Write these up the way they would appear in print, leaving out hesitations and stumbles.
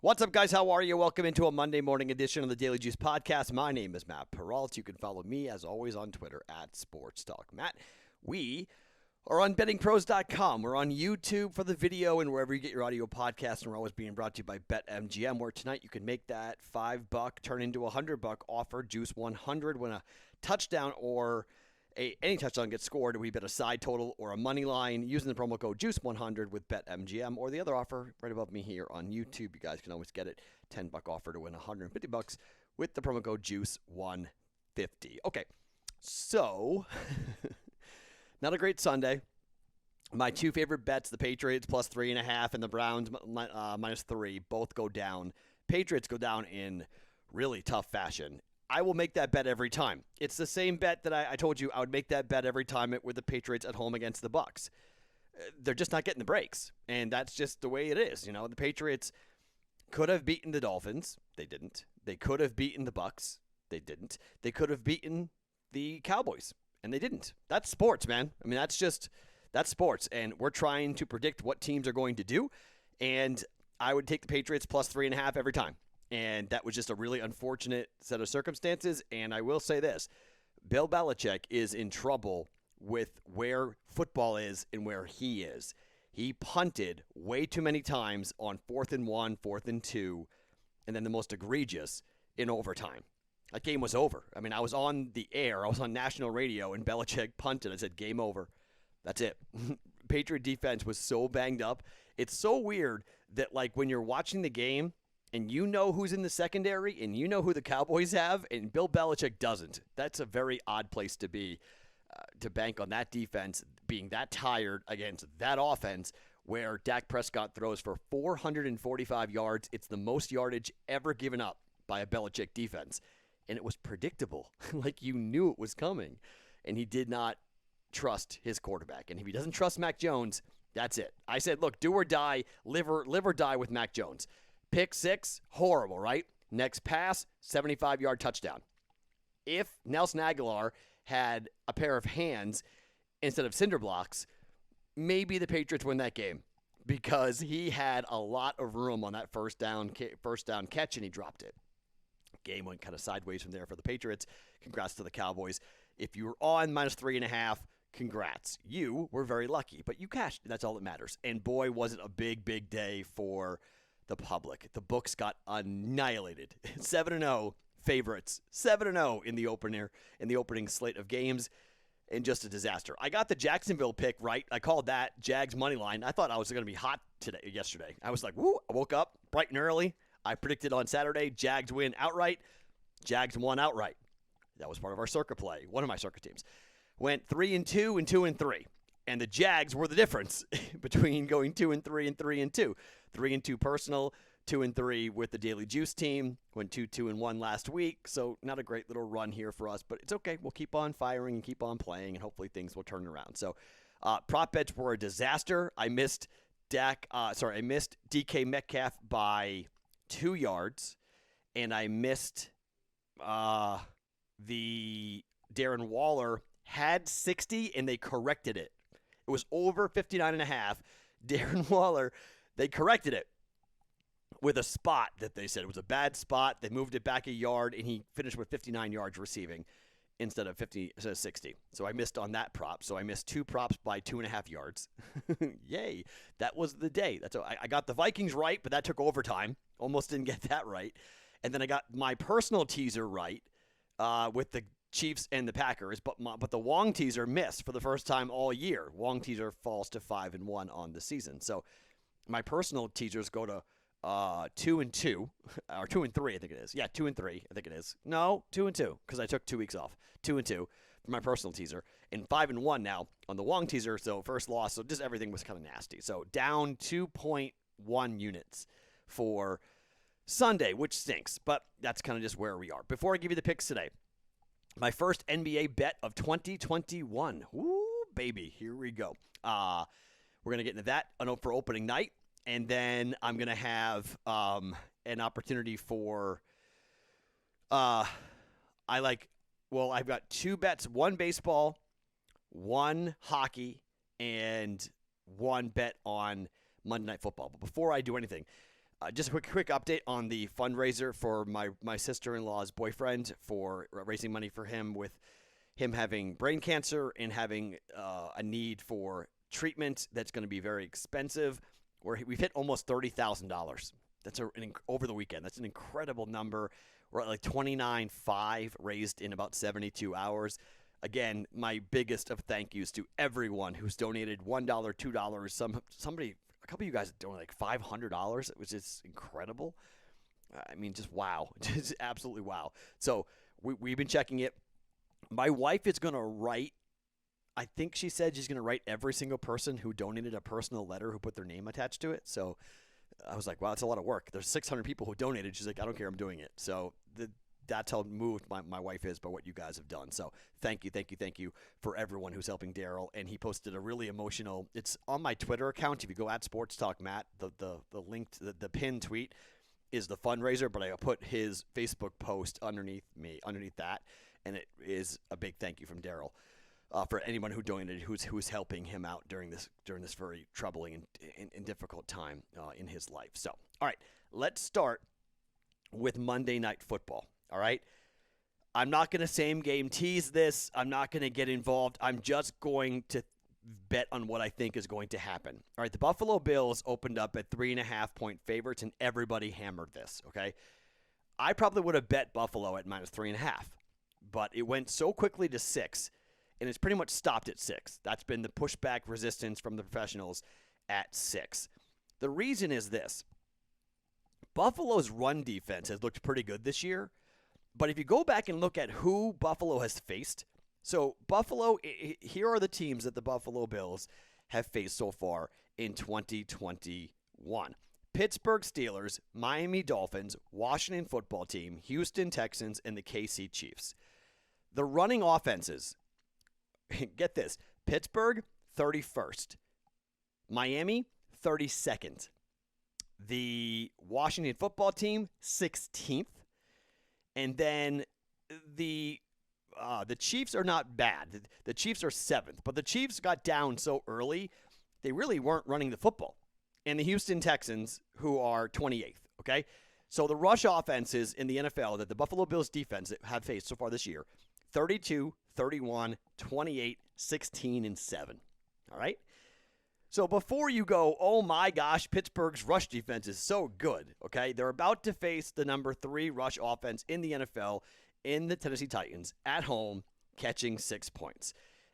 What's up, guys? How are you? Welcome into a Monday morning edition of the Daily Juice Podcast. My name is Matt Perrault. You can follow me, as always, on Twitter at Sports Talk Matt. We are on BettingPros.com. We're on YouTube for the video and wherever you get your audio podcast. And we're always being brought to you by BetMGM, where tonight you can make that $5 turn into a $100 offer. Juice 100 when a touchdown or any touchdown gets scored. We bet a side total or a money line using the promo code Juice100 with BetMGM, or the other offer right above me here on YouTube. You guys can always get it. $10 offer to win $150 with the promo code Juice150. Okay, so not a great Sunday. My two favorite bets, the Patriots plus 3.5 and the Browns minus 3, both go down. Patriots go down in really tough fashion. I will make that bet every time. It's the same bet that I told you I would make that bet every time with the Patriots at home against the Bucs. They're just not getting the breaks, and that's just the way it is. You know, the Patriots could have beaten the Dolphins. They didn't. They could have beaten the Bucs. They didn't. They could have beaten the Cowboys, and they didn't. That's sports, man. I mean, that's sports, and we're trying to predict what teams are going to do, and I would take the Patriots plus 3.5 every time. And that was just a really unfortunate set of circumstances. And I will say this, Bill Belichick is in trouble with where football is and where he is. He punted way too many times on 4th and 1, 4th and 2, and then the most egregious in overtime. That game was over. I mean, I was on the air. I was on national radio, and Belichick punted. I said, game over. That's it. Patriot defense was so banged up. It's so weird that, like, when you're watching the game, and you know who's in the secondary, and you know who the Cowboys have, and Bill Belichick doesn't. That's a very odd place to be, to bank on that defense being that tired against that offense, where Dak Prescott throws for 445 yards. It's the most yardage ever given up by a Belichick defense. And it was predictable. Like, you knew it was coming. And he did not trust his quarterback. And if he doesn't trust Mac Jones, that's it. I said, look, do or die, live or die with Mac Jones. Pick 6, horrible, right? Next pass, 75-yard touchdown. If Nelson Aguilar had a pair of hands instead of cinder blocks, maybe the Patriots win that game because he had a lot of room on that first down catch, and he dropped it. Game went kind of sideways from there for the Patriots. Congrats to the Cowboys. If you were on minus 3.5, congrats. You were very lucky, but you cashed. That's all that matters. And boy, was it a big, big day for the public. The books got annihilated. 7-0 favorites. 7-0 in the opening slate of games, and just a disaster. I got the Jacksonville pick right. I called that Jags money line. I thought I was going to be hot yesterday. I was like, woo! I woke up bright and early. I predicted on Saturday Jags win outright. Jags won outright. That was part of our circuit play. One of my circuit teams went 3-2 and 2-3. And the Jags were the difference between going 2-3 and 3-2. 3-2 personal, 2-3 with the Daily Juice team. Went 2-1 last week, so not a great little run here for us, but it's okay. We'll keep on firing and keep on playing, and hopefully things will turn around. So, prop bets were a disaster. I missed DK Metcalf by 2 yards, and I missed the Darren Waller had 60, and they corrected it. It was over 59.5. Darren Waller, they corrected it with a spot that they said it was a bad spot. They moved it back a yard, and he finished with 59 yards receiving instead of 60. So I missed on that prop. So I missed 2 props by 2.5 yards. Yay. That was the day. I got the Vikings right, but that took overtime. Almost didn't get that right. And then I got my personal teaser right with the Chiefs and the Packers, but the Wong teaser missed for the first time all year. Wong teaser falls to 5-1 on the season. So my personal teasers go to 2-2 or 2-3, I think it is. Yeah, 2-3, I think it is. No, 2-2 because I took 2 weeks off. 2-2 for my personal teaser, and 5-1 now on the Wong teaser. So first loss. So just everything was kind of nasty. So down 2.1 units for Sunday, which stinks, but that's kind of just where we are. Before I give you the picks today, my first NBA bet of 2021. Woo, baby. Here we go. We're going to get into that for opening night. And then I'm going to have an opportunity for I've got 2 bets, 1 baseball, 1 hockey, and 1 bet on Monday Night Football. But before I do anything, Just a quick update on the fundraiser for my sister-in-law's boyfriend for raising money for him with him having brain cancer and having a need for treatment that's going to be very expensive. We've hit almost $30,000. That's over the weekend. That's an incredible number. We're at like 29.5 raised in about 72 hours. Again, my biggest of thank yous to everyone who's donated $1, $2. Somebody, a couple of you guys donated like $500, which is incredible. I mean, just wow. Just absolutely wow. So we've been checking it. My wife is going to write, I think she said she's going to write every single person who donated a personal letter who put their name attached to it. So I was like, wow, that's a lot of work. There's 600 people who donated. She's like, I don't care. I'm doing it. So that's how moved my wife is by what you guys have done. So thank you for everyone who's helping Daryl. And he posted a really emotional, it's on my Twitter account. If you go at Sports Talk Matt, the link, the pinned tweet is the fundraiser, but I put his Facebook post underneath that. And it is a big thank you from Daryl for anyone who donated, who's helping him out during this very troubling and difficult time in his life. So, all right, let's start with Monday Night Football. All right, I'm not going to same game tease this. I'm not going to get involved. I'm just going to bet on what I think is going to happen. All right, the Buffalo Bills opened up at 3.5-point favorites, and everybody hammered this. Okay, I probably would have bet Buffalo at -3.5. But it went so quickly to 6, and it's pretty much stopped at 6. That's been the pushback resistance from the professionals at 6. The reason is this. Buffalo's run defense has looked pretty good this year, but if you go back and look at who Buffalo has faced, so Buffalo, here are the teams that the Buffalo Bills have faced so far in 2021. Pittsburgh Steelers, Miami Dolphins, Washington Football Team, Houston Texans, and the KC Chiefs. The running offenses, get this, Pittsburgh, 31st. Miami, 32nd. The Washington Football Team, 16th. And then the Chiefs are not bad. The Chiefs are 7th. But the Chiefs got down so early, they really weren't running the football. And the Houston Texans, who are 28th, okay? So the rush offenses in the NFL that the Buffalo Bills defense have faced so far this year, 32, 31, 28, 16, and 7. All right? So before you go, oh my gosh, Pittsburgh's rush defense is so good, okay? They're about to face the number 3 rush offense in the NFL in the Tennessee Titans at home, catching 6 points.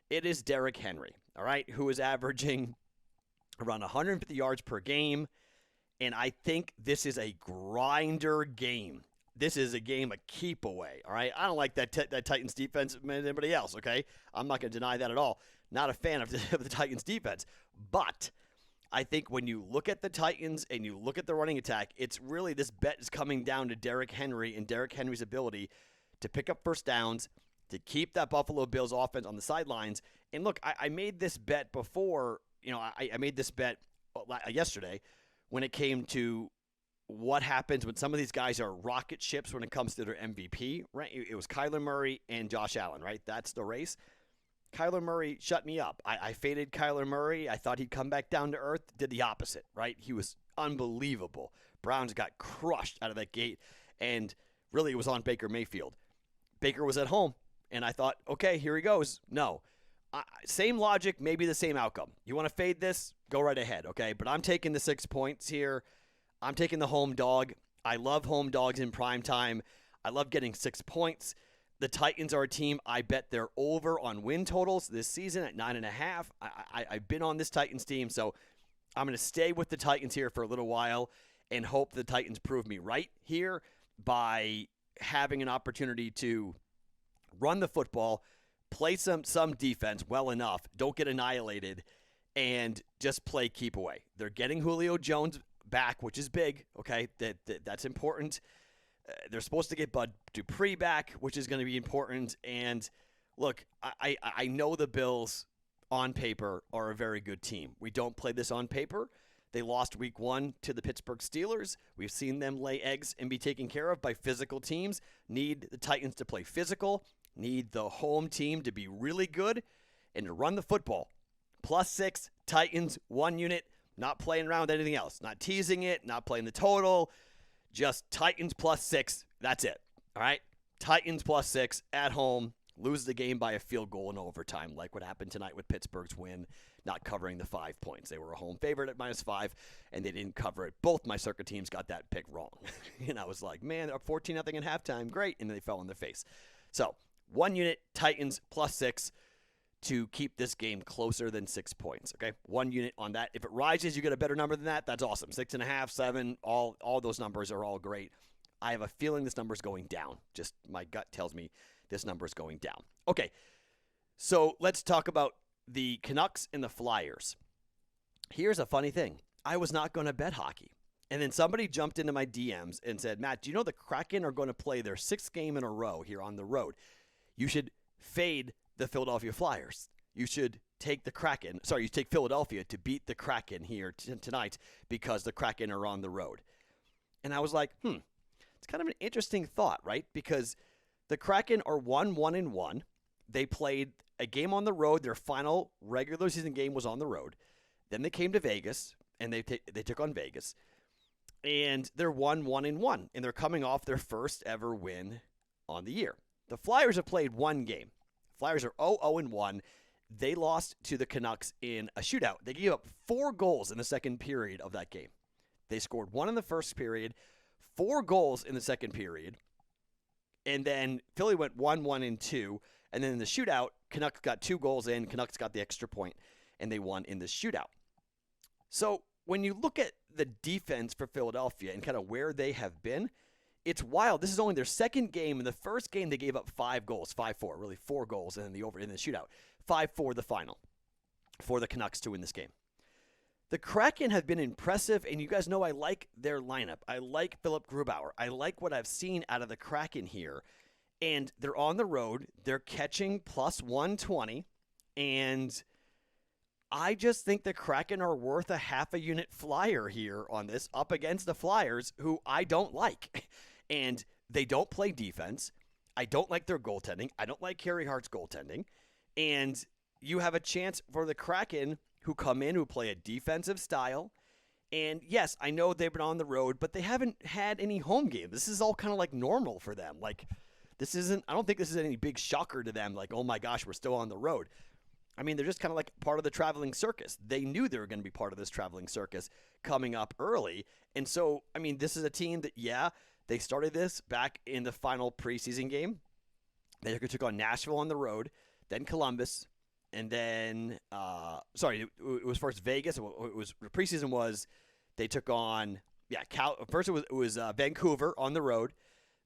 It is Derrick Henry, all right, who is averaging around 150 yards per game, and I think this is a grinder game. This is a game a keep away, all right? I don't like that Titans defense more than anybody else, okay? I'm not going to deny that at all. Not a fan of the Titans defense. But I think when you look at the Titans and you look at the running attack, it's really this bet is coming down to Derrick Henry and Derrick Henry's ability to pick up first downs, to keep that Buffalo Bills offense on the sidelines. And look, I made this bet before, I made this bet yesterday when it came to what happens when some of these guys are rocket ships when it comes to their MVP, right? It was Kyler Murray and Josh Allen, right? That's the race. Kyler Murray shut me up. I faded Kyler Murray. I thought he'd come back down to earth. Did the opposite, right? He was unbelievable. Browns got crushed out of that gate, and really it was on Baker Mayfield. Baker was at home, and I thought, okay, here he goes. No. Same logic, maybe the same outcome. You want to fade this? Go right ahead, okay? But I'm taking the 6 points here. I'm taking the home dog. I love home dogs in prime time. I love getting 6 points. The Titans are a team I bet they're over on win totals this season at 9.5. I've been on this Titans team, so I'm going to stay with the Titans here for a little while and hope the Titans prove me right here by having an opportunity to run the football, play some defense well enough, don't get annihilated, and just play keep away. They're getting Julio Jones back, which is big, okay? That's important. They're supposed to get Bud Dupree back, which is going to be important. And look, I know the Bills on paper are a very good team. We don't play this on paper. They lost week 1 to the Pittsburgh Steelers. We've seen them lay eggs and be taken care of by physical teams. Need the Titans to play physical. Need the home team to be really good and to run the football. +6, Titans, 1 unit. Not playing around with anything else. Not teasing it, not playing the total. Just Titans +6. That's it. All right? Titans +6 at home. Lose the game by a field goal in overtime, like what happened tonight with Pittsburgh's win, not covering the 5 points. They were a home favorite at -5, and they didn't cover it. Both my circuit teams got that pick wrong. And I was like, man, they're up 14-0 in halftime. Great. And they fell on their face. So, 1 unit, Titans +6 to keep this game closer than 6 points. Okay? 1 unit on that. If it rises, you get a better number than that. That's awesome. 6.5, 7, all those numbers are all great. I have a feeling this number is going down. Just my gut tells me this number is going down. Okay, so let's talk about the Canucks and the Flyers. Here's a funny thing. I was not going to bet hockey. And then somebody jumped into my DMs and said, Matt, do you know the Kraken are going to play their 6th game in a row here on the road? You should fade the Philadelphia Flyers. You should take the Kraken. Sorry, you take Philadelphia to beat the Kraken here tonight because the Kraken are on the road. And I was like, it's kind of an interesting thought, right? Because the Kraken are 1-1-1. They played a game on the road. Their final regular season game was on the road. Then they came to Vegas, and they took on Vegas. And they're 1-1-1, and they're coming off their first ever win on the year. The Flyers have played 1 game. Flyers are 0-1. They lost to the Canucks in a shootout. They gave up 4 goals in the second period of that game. They scored 1 in the first period, 4 goals in the second period. And then Philly went 1-1-2. And then in the shootout, Canucks got 2 goals in. Canucks got the extra point, and they won in the shootout. So when you look at the defense for Philadelphia and kind of where they have been, it's wild. This is only their second game. In the first game, they gave up 5 goals, 5-4, really 4 goals, and then in the shootout, 5-4 the final for the Canucks to win this game. The Kraken have been impressive, and you guys know I like their lineup. I like Philip Grubauer. I like what I've seen out of the Kraken here. And they're on the road. They're catching +120. And I just think the Kraken are worth a half a unit flyer here on this up against the Flyers, who I don't like. And they don't play defense. I don't like their goaltending. I don't like Carey Hart's goaltending. And you have a chance for the Kraken who come in, who play a defensive style. And yes, I know they've been on the road, but they haven't had any home game. This is all kind of like normal for them. Like, I don't think this is any big shocker to them. Like, oh my gosh, we're still on the road. I mean, they're just kind of like part of the traveling circus. They knew they were going to be part of this traveling circus coming up early. And so, I mean, this is a team that, they started this back in the final preseason game. They took on Nashville on the road, then Columbus, and then, it was first Vegas. The preseason was they took on, first it was Vancouver on the road.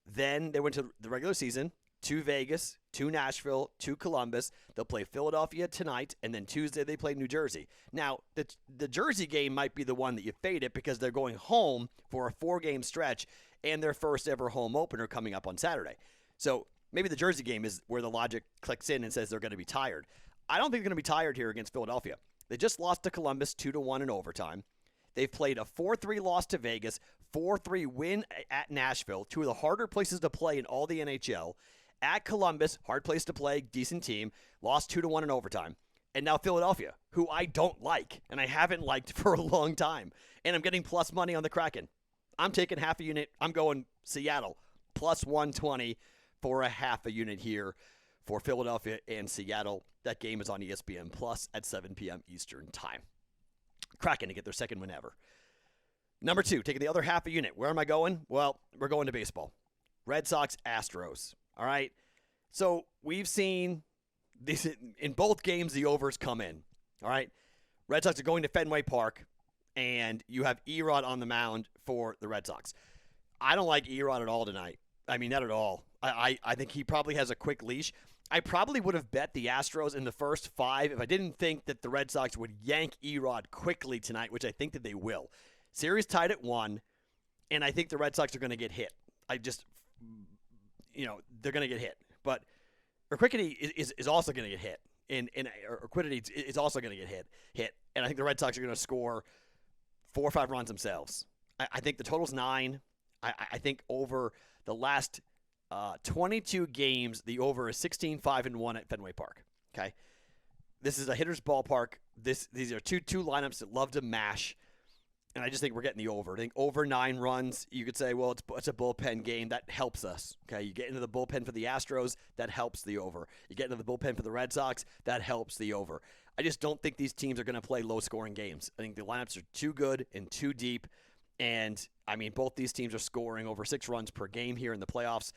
Then they went to the regular season, to Vegas, to Nashville, to Columbus. They'll play Philadelphia tonight, and then Tuesday they play New Jersey. Now, the Jersey game might be the one that you fade it because they're going home for a 4-game stretch and their first ever home opener coming up on Saturday. So maybe the Jersey game is where the logic clicks in and says they're going to be tired. I don't think they're going to be tired here against Philadelphia. They just lost to Columbus 2-1 in overtime. They've played a 4-3 loss to Vegas, 4-3 win at Nashville, 2 of the harder places to play in all the NHL. At Columbus, hard place to play, decent team, lost 2-1 in overtime. And now Philadelphia, who I don't like, and I haven't liked for a long time. And I'm getting plus money on the Kraken. I'm taking half a unit. I'm going Seattle, +120 for a half a unit here for Philadelphia and Seattle. That game is on ESPN Plus at 7 p.m. Eastern Time. Kraken to get their second win ever. Number 2, taking the other half a unit. Where am I going? Well, we're going to baseball. Red Sox, Astros. All right? So we've seen this in both games, the overs come in. All right? Red Sox are going to Fenway Park, and you have Erod on the mound for the Red Sox. I don't like Erod at all tonight. I mean, not at all. I think he probably has a quick leash. I probably would have bet the Astros in the first 5 if I didn't think that the Red Sox would yank Erod quickly tonight, which I think that they will. Series tied at 1, and I think the Red Sox are going to get hit. They're going to get hit. But Urquidy is also going to get hit. And Urquidy is also going to get hit. And I think the Red Sox are going to score 4 or 5 runs themselves. I think the total's 9. I think over the last 22 games, the over is 16-5-1 at Fenway Park. Okay, this is a hitter's ballpark. These are two lineups that love to mash. And I just think we're getting the over. I think over 9 runs, you could say, well, it's a bullpen game. That helps us. Okay, you get into the bullpen for the Astros, that helps the over. You get into the bullpen for the Red Sox, that helps the over. I just don't think these teams are going to play low-scoring games. I think the lineups are too good and too deep. And, I mean, both these teams are scoring over 6 runs per game here in the playoffs.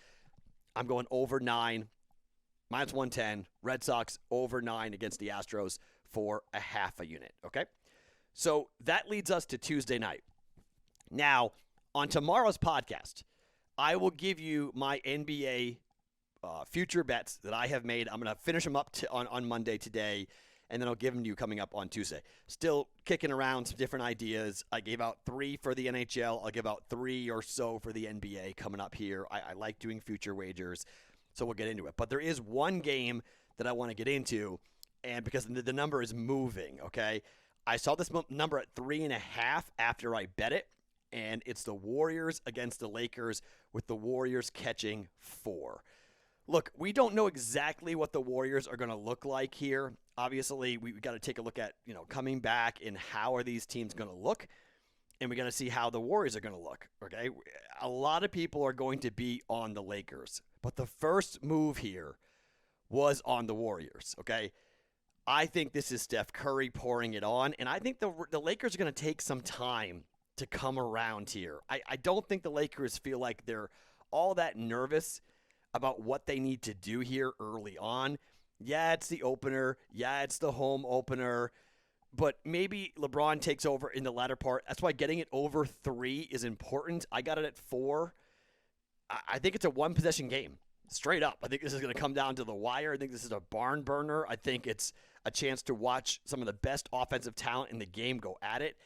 I'm going over 9, minus 110. Red Sox over 9 against the Astros for a half a unit, okay? So that leads us to Tuesday night. Now, on tomorrow's podcast, I will give you my NBA future bets that I have made. I'm going to finish them up on Monday today, and then I'll give them to you coming up on Tuesday. Still kicking around some different ideas. I gave out 3 for the NHL. I'll give out 3 or so for the NBA coming up here. I like doing future wagers, so we'll get into it. But there is one game that I want to get into, and because the number is moving, okay? I saw this number at 3.5 after I bet it, and it's the Warriors against the Lakers, with the Warriors catching 4. Look, we don't know exactly what the Warriors are going to look like here. Obviously, we got to take a look at, coming back and how are these teams going to look, and we got to see how the Warriors are going to look, okay? A lot of people are going to be on the Lakers, but the first move here was on the Warriors, okay? I think this is Steph Curry pouring it on, and I think the Lakers are going to take some time to come around here. I don't think the Lakers feel like they're all that nervous about what they need to do here early on. Yeah, it's the opener. Yeah, it's the home opener. But maybe LeBron takes over in the latter part. That's why getting it over 3 is important. I got it at 4. I think it's a one-possession game. Straight up. I think this is going to come down to the wire. I think this is a barn burner. I think it's a chance to watch some of the best offensive talent in the game go at it.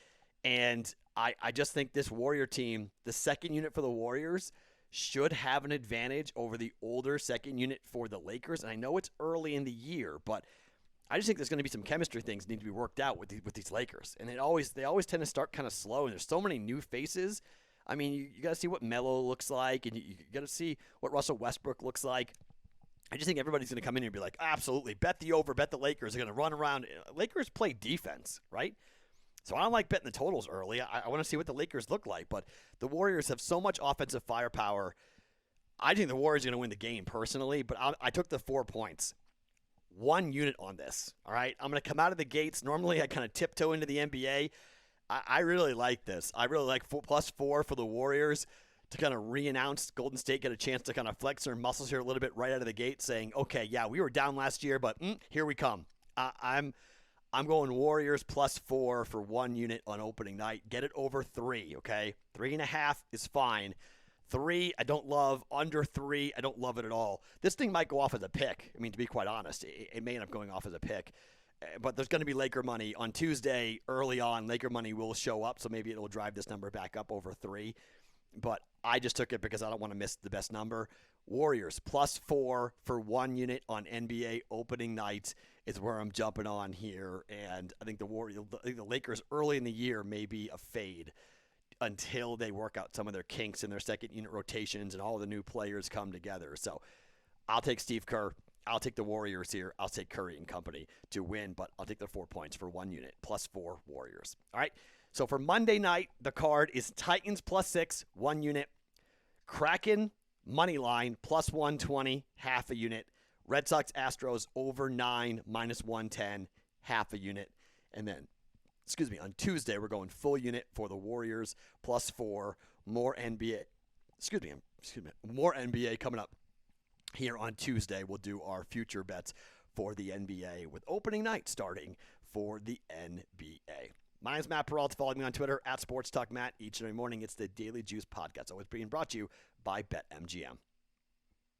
And I just think this Warrior team, the second unit for the Warriors, should have an advantage over the older second unit for the Lakers. And I know it's early in the year, but I just think there's going to be some chemistry things that need to be worked out with these Lakers. And they always tend to start kind of slow, and there's so many new faces. I mean, you got to see what Melo looks like, and you got to see what Russell Westbrook looks like. I just think everybody's going to come in here and be like, absolutely, bet the over, bet the Lakers are going to run around. Lakers play defense, right? So I don't like betting the totals early. I want to see what the Lakers look like. But the Warriors have so much offensive firepower. I think the Warriors are going to win the game personally, but I took the 4 points. 1 unit on this, all right? I'm going to come out of the gates. Normally I kind of tiptoe into the NBA. I really like this. I really like +4 for the Warriors to kind of re-announce Golden State, get a chance to kind of flex their muscles here a little bit right out of the gate, saying, okay, yeah, we were down last year, but here we come. I'm going Warriors +4 for 1 unit on opening night. Get it over 3, okay? 3.5 is fine. 3, I don't love. Under 3, I don't love it at all. This thing might go off as a pick. I mean, to be quite honest, it may end up going off as a pick. But there's going to be Laker money on Tuesday early on. Laker money will show up, so maybe it'll drive this number back up over 3. But I just took it because I don't want to miss the best number. Warriors +4 for 1 unit on NBA opening night is where I'm jumping on here. And I think the Lakers early in the year may be a fade until they work out some of their kinks in their second unit rotations and all the new players come together. So I'll take Steve Kerr. I'll take the Warriors here. I'll take Curry and company to win, but I'll take the 4 points for 1 unit, +4 Warriors. All right. So for Monday night, the card is Titans +6, 1 unit. Kraken money line +120, half a unit. Red Sox Astros over 9, -110, half a unit. And then, on Tuesday, we're going full unit for the Warriors +4. More NBA. More NBA coming up. Here on Tuesday, we'll do our future bets for the NBA with opening night starting for the NBA. My name is Matt Perrault. Follow me on Twitter @SportsTalkMatt. Each and every morning, it's the Daily Juice Podcast, always being brought to you by BetMGM.